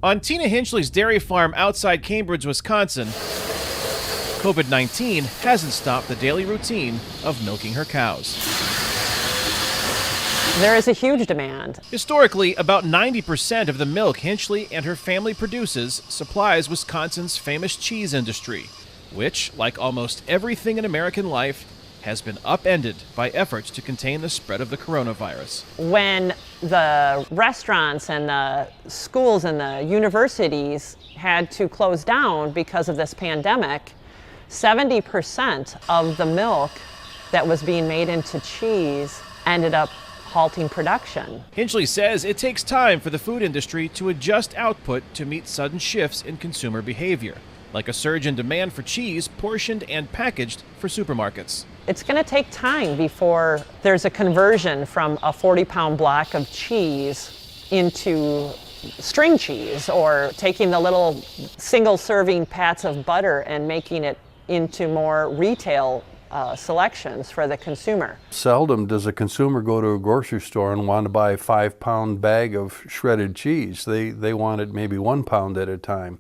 On Tina Hinchley's dairy farm outside Cambridge, Wisconsin, COVID-19 hasn't stopped the daily routine of milking her cows. There is a huge demand. Historically, about 90% of the milk Hinchley and her family produces supplies Wisconsin's famous cheese industry, which, like almost everything in American life, has been upended by efforts to contain the spread of the coronavirus. When the restaurants and the schools and the universities had to close down because of this pandemic, 70% of the milk that was being made into cheese ended up halting production. Hinchley says it takes time for the food industry to adjust output to meet sudden shifts in consumer behavior, like a surge in demand for cheese portioned and packaged for supermarkets. It's going to take time before there's a conversion from a 40-pound block of cheese into string cheese, or taking the little single-serving pats of butter and making it into more retail selections for the consumer. Seldom does a consumer go to a grocery store and want to buy a 5-pound bag of shredded cheese. They want it maybe 1 pound at a time.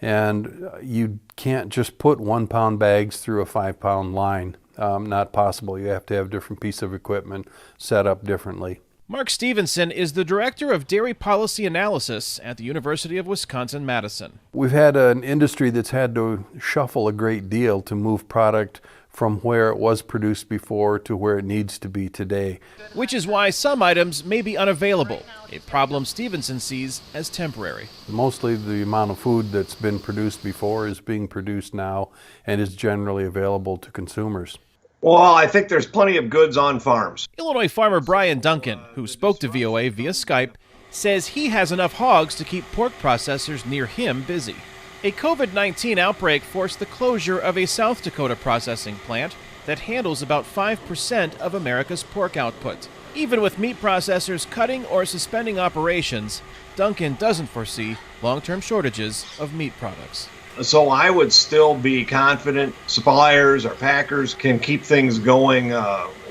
And you can't just put 1-pound bags through a 5-pound line. Not possible. You have to have a different piece of equipment set up differently. Mark Stevenson is the Director of Dairy Policy Analysis at the University of Wisconsin-Madison. We've had an industry that's had to shuffle a great deal to move product from where it was produced before to where it needs to be today. Which is why some items may be unavailable, a problem Stevenson sees as temporary. Mostly the amount of food that's been produced before is being produced now and is generally available to consumers. Well, I think there's plenty of goods on farms. Illinois farmer Brian Duncan, who spoke to VOA via Skype, says he has enough hogs to keep pork processors near him busy. A COVID-19 outbreak forced the closure of a South Dakota processing plant that handles about 5% of America's pork output. Even with meat processors cutting or suspending operations, Duncan doesn't foresee long-term shortages of meat products. So I would still be confident suppliers or packers can keep things going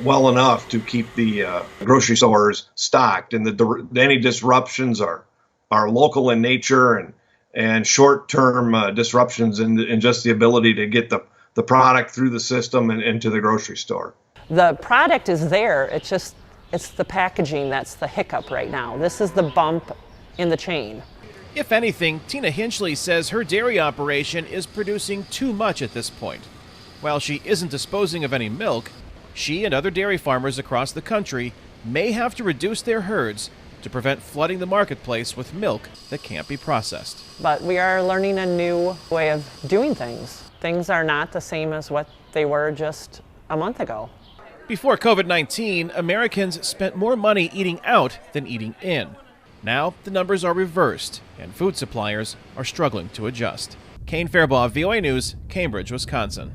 well enough to keep the grocery stores stocked, and any disruptions are local in nature and short-term disruptions in just the ability to get the product through the system and into the grocery store. The product is there, it's the packaging that's the hiccup right now. This is the bump in the chain. If anything, Tina Hinchley says her dairy operation is producing too much at this point. While she isn't disposing of any milk, she and other dairy farmers across the country may have to reduce their herds to prevent flooding the marketplace with milk that can't be processed. But we are learning a new way of doing things. Things are not the same as what they were just a month ago. Before COVID-19, Americans spent more money eating out than eating in. Now, the numbers are reversed, and food suppliers are struggling to adjust. Kane, Farabaugh, VOA News, Cambridge, Wisconsin.